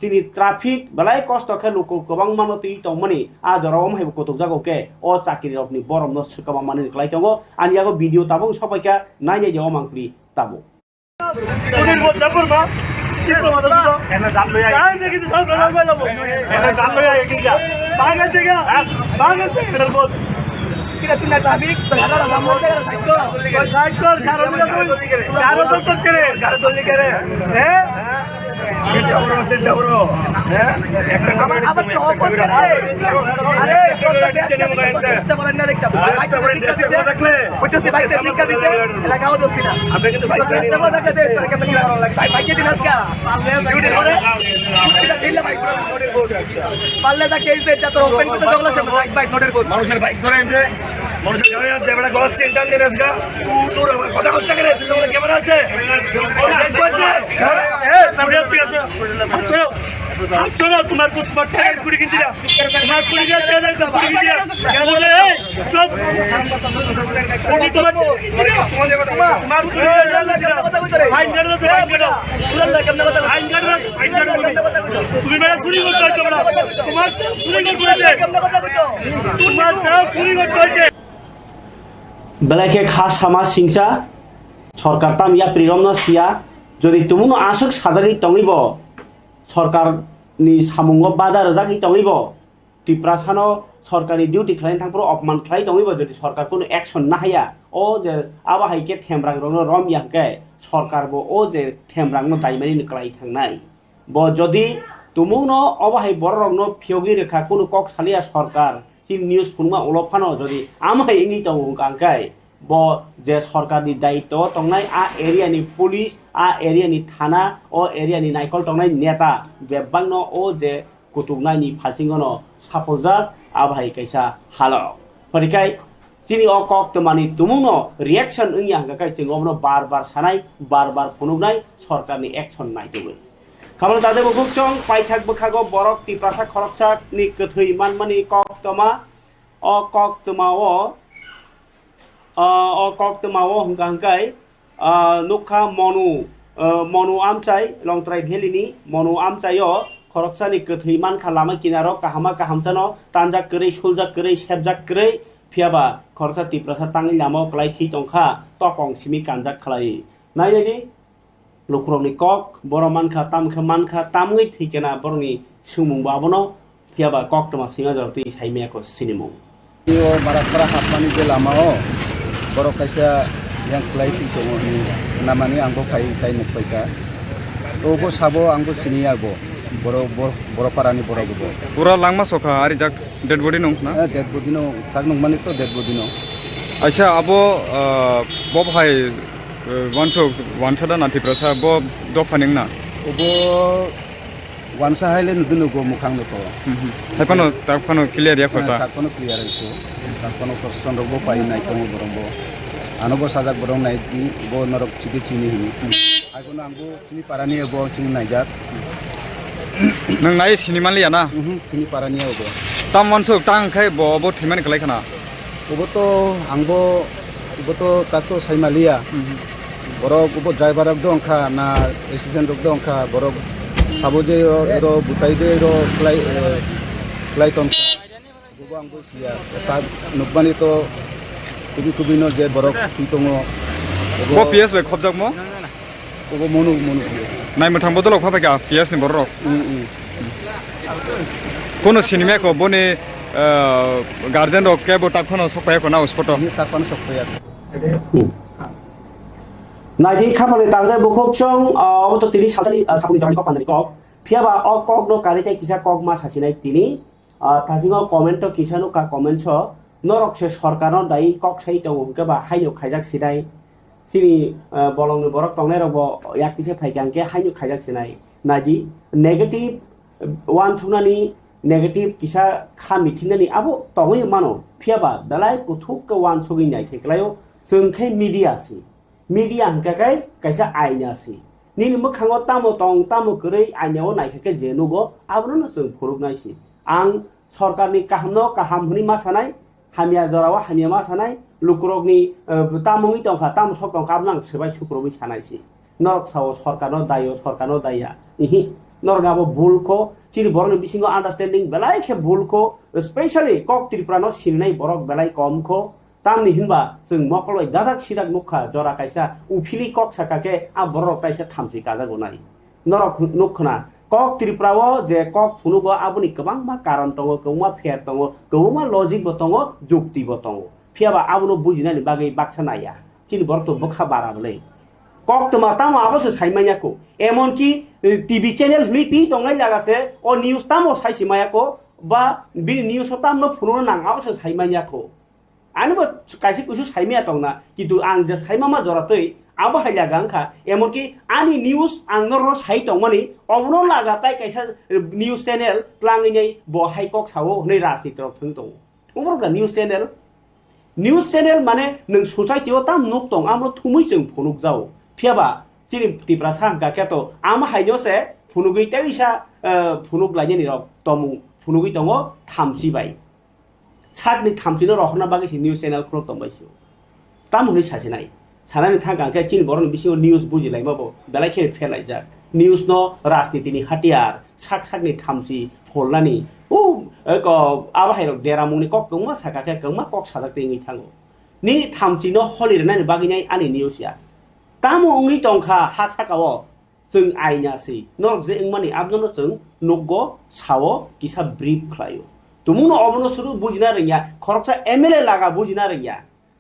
तिनि ट्राफिक बेलाय कष्ट खे लोक गोबां मानो ति तंग माने आजराव माय कुतुकजागो के अ चाकरि रकनि बरम न सुकामा माने खालाय दङ आनियागो भिडिअ ताबो सबायका नायनाय जाव मांख्रि ताबो এনে জান লই আই দেখি তো সব লই যাব এনে জান লই আই কিনজা বাগান থেকে বাগান থেকে এর বল কিরা তুমি ট্রাফিক তো হালা দাম মরতে গেল সাইড কর কারো তো করে হ্যাঁ সেটা বড় হ্যাঁ একটা কথা আবার কি অপোজ করে আরে চেষ্টা করেন না দেখতে বাইক দেখলে কইতেছি বাইক শিক্ষা দিতে এলাকাও দস্তি না আপনি কিন্তু বাইক চেষ্টা করে দেখতে তোর কেমন কি করা লাগে বাইকে দিন আজকে ডিউটি করে এটা দিলে বাইক নোটের কোড পারলে যা কেস এটা তো ওপেন করতে জগলা সে বাইক নোটের কোড মানুষের বাইক ধরে এমনি মানুষের গাড়ি আছে বড় গস সেন্টার দিন আজকে তোর কথা কষ্ট করে তোর ক্যামেরা আছে দেখো আছে এ সামনে আচ্ছা আচ্ছা তোমার কুছ মটকা স্কুটি কিনছিলা তোমার পুলিশ আছে স্কুটি কিনছিলা কেন বলে এই চুপ স্কুটি তোমার তোমার কথা বলতে ফাইন কাটো ফাইন কাটো সুরল্লা কেমন কথা ফাইন কাটো তুমি মেরা চুরি করতে তোমরা তোমার চুরি করতে কেমন কথা বলছো তোমার চুরি করতে বেলাকে খাস হামা সিংসা সরকার তাম ইয়া প্রিরম ন সিয়া যদি তুমুনো আসক সাজাগি তঙিব सरकारनि सामुङाव बादा रोजागि तङिब तिप्रासानो सरकारनि डिउटि खालायनो थांफ्रो अपमान खालाय तङिब जदि सरकारखौनो एक्शन ना हाया ओ जे आबा हायके थेमरांनो रम याके सरकारबो ओ जे थेमरांनो दायमानि निकलाय थांनाय ब जदि तुमुनो अबा हाय बररंनो फियोगि रेखा कोनो कक सालिया सरकार ति न्यूज फुंमा उलफानो जदि आमाय इंगि तङो कांकाय ब जे सरकारनि दायित्व तंनाय आ एरियानि पुलिस आ एरियानि थाना ओ एरियानि नायकल तंनाय नेता बेबांनो ओ जे कुतुकनायनि फासिङनो साफलजाक आबाहाय कैसा हालो फरिखाय चिनि अ कक तमानि तुमुनो रिएक्शन इंया हंगाकाय चिंगबनो बार बार सानाय बार बार फुनुगनाय सरकारनि एक्शन नायदोबो खामानि दादे बुखुचं पाइथाक बखागो बरक तिप्रासा खरकसानि गोथै मानमानि कक तमा अ कक तमाओ कक्तमाओ हंकाय नुखा मनु आमचाय लंगट्राय भेलिनि मनु आमचायो खरकसानि गोथै मानखा लामा किनारो काहामा काहामसानो तानजाक करै सुलजाक करै सेबजाक करै फियाबा खरकसा तिप्रासा तांनि लामाव क्लाय थि तंखा तपं सिमि कानजाक खालाय नायनि लुक्रमनि कक बर मानखा तामङै थैकेना बरनि सुमुं बाबनो फियाबा कक्तमा सिङा जरति साइमेको सिनिमु यो माराखरा हाबनानै जे लामायाव बर' खायसेया yang kelai itu ni namanya anggo kai nukpaika ogo sabo anggo sini ago boro parani boro go pura langma sokha ari jak dead body nong na dead body no tak nong mani to dead body no acha abo bob hai wansada nati prasa bo do faning na ogo wansa haile nudunu go mukhang no to tapano clear ya khota tapano clear isu tapano person robo pai nai to borombo anobo sajak borong nai di bo norok chigi chini hini agono anggo chini parani ebo chini naijak nang nai cinema liya na chini parani ebo tam mansuk tang khai bo thiman kalai khana obo to angbo obo to tato saimalia borok obo driver rok dong kha na assistant rok dong kha borok saboje ero butai de ero klai ton obo angbo sia ta nukbani to Kubi kubi no je borok titongo. Bo PS bai khobjak mo Obo monu monu. nai muthang bodolok pha ka PS ni borok kono cinema ko boni guardian rok ke bo takhono sokpai ko na uspoto Ni takpan sokpaya. Nadi kapal tangde bukok chong auto tini saltani sapuni jani kok pandani kok phiaba o kok no karitai kisa kok ma sasinai tini tasingo comment to kisanu ka comment so norok se sarkaro dai kok sai to ke ba hayo khaijak sidai sini bolong ni borok tongnai robo yak kise phaikangke hayo khaijak sinai nadi negative one thunani negative kisa kha mithinani abo tongoi mano phiaba dalai kuthuk ke one sogi nai theklayo जोंखै media si media hangkakai kaisa aina si nini mokhango tamo tong tamo korei ainao naikhakai jenugo abrono जों phuruknai si ang सरकारनि काहामनो काहाम हुनि मा सानाय हामिया जरावा हामिया मा सानाय लुकुरगनि तामुङि तंखा तामु सब तंखा आबनां सबाय सुक्रबि सानायसि नरक साव सरकारनो दायो सरकारनो दाया इहि नरगाबो भुलखौ चिनि बरनि बिसिङो आन्डारस्टेन्डिं बेलायखे भुलखौ स्पेशली कक त्रिपुरानो सिननाय बरक बेलाय कमखौ तामनि हिनबा जों मकलय दादाक सिदाक मुखा जरा कायसा उफिलि कक साकाके आ बरक कायसा थामसि काजागोनाय नरक नुखना kok Tripura je kok funugo abuni kebang ma karon tongo kebang fair tongo kebang ma logic bo tongo jukti bo tongo phiaba abuno bujinani bagai baksanaya chini borto bokha barabele kok toma tamo abose saimayako emon ki TV channel niti tongai lagase o news tamo saimayako ba bi news tamno fununo nang abose saimayako anubo kaisi kusu saimaya tongna kintu ang je saimama joratoi abo haila gangkha emonki ani news angro sai tongmani obno lagatai kaisa news channel tlanginai bo haikok sawo nei rajniti rok thung tong umroga news channel mane nung society o tam nok tong amro thumui jeng phunuk jao phiaba chini Tripura sangka keto am haino se phunugui taisa phunuk laini rok tomu phunugui tongo thamsi bai sakni thamsi no rohna bagi news channel kro tombaisio tam huni sasinai सानानि थांगांके चिन बरनि बिसिङो news बुजिलायबाबो बेलायखे फेलायजाक news न राजनीतिनि हाथियार साक साकनि थामसि फलनानि ओ क आबाहायरक देरामुनि कक गंमा साकाके गंमा कक साजाकते ngि थांगो नि थामसि न हलिरनानि बागिनाय आनि निउजया तामो ngि तंखा हासाकाओ जों आइनासि नरक जे इंमानि आबजनो जों नगो सावो किसा ब्रीफ खलायो तुमुनो अबनो सुरु बुजिना रंया खरकसा एमएलए लागा बुजिना रंया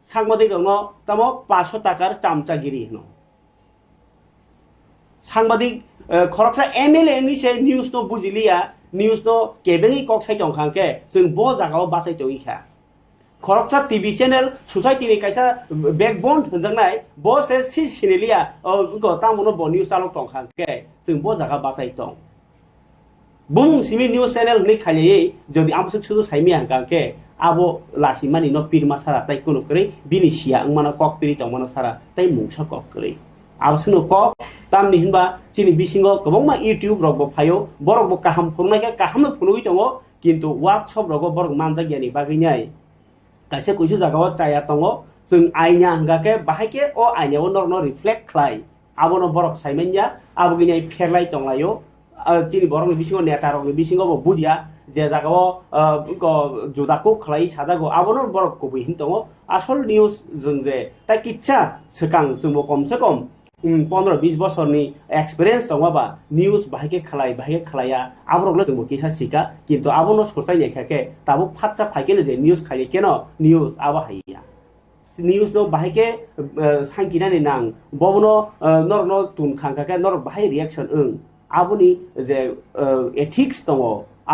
সাংবাদিক রং তামো 500 টাকার চামচাগিরি ন সাংবাদিক খরকসা এমএলএ नि से নিউজ ন বুজিলিয়া নিউজ ন কেবেনি কক সাই দंखांके जों बो जागाव बासाय तोइखा खरकसा टीवी चैनल सोसाइटी नि कायसा बेकबोन होनजांनाय बो से सिनेलिया ग तामनो बो निउज चालक दंखांके जों बो जागा बासाय दं बुं सिमी निउज चैनल नि खालियै जदि आमसुक सुदु साइमि हांकांके abo lasimani no pirma sara tai kuno kre bini sia angmana kok piri tongmana sara tai mungsa kok kre absuno kok tamni hinba chini bisingo gobongma YouTube rok bo phayo borok bo kaham phurnaike kaham no phunui tongo kintu workshop rok borok manja gyani baginai kaise kuisu jagao chaya tongo जों आइना hangake bahake o aina o norno reflect khlai abono borok saimenya aboginai pherlai tonglayo chini borok bisingo neta rok bisingo bo budia যে জাগাও जुदाको खलाइ साजागो आबनो बरक को बिहिन दङो आसल news जों जे ता किच्छा सकां जोंबो कमसे कम 15-20 बछरनि एक्सपीरियंस दङबा निउज बाहायके खलाया आबरकले जोंबो किसा सिका किन्तु आबनो सोसाइ नेखाके ताबो फाच्चा फाइकेले जे निउज खाइ केन निउज आबा हाइया निउज नो बाहायके सांकिनानि नां बबनो नरनो तुन खांकाके नर बाहाय रिएक्शन आबुनि जे एथिक्स दङ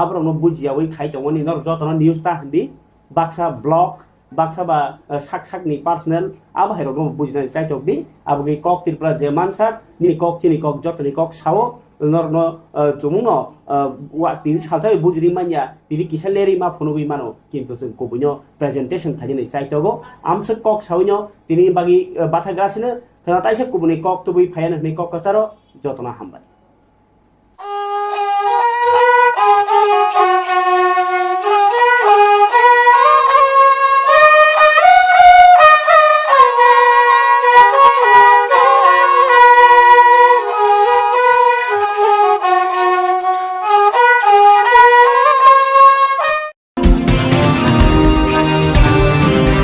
आब्रनो बुजियावै खाइ दङनि नर जतन निउज ता हन्दि बाक्सा ब्लग बाक्सा बा साक साकनि पर्सनल आब हायरनो बुजिनाय चाइतोबि आबगै कक त्रिपुरा जे मानसा नि कक चिनि कक जतनि कक सावो नरनो जुमुनो वा तिनि सालसाय बुजिरि मानिया तिनि किसा लेरि मा फनुबि मानो किन्तु जों कबिनो प्रेजेन्टेशन खाजिनै चाइतोगो आमसे कक सावइनो तिनि बागि बाथाग्रासिनो थाइसे कुबुनि कक तुबि फायान हनै कक कचारो जतना हामबाय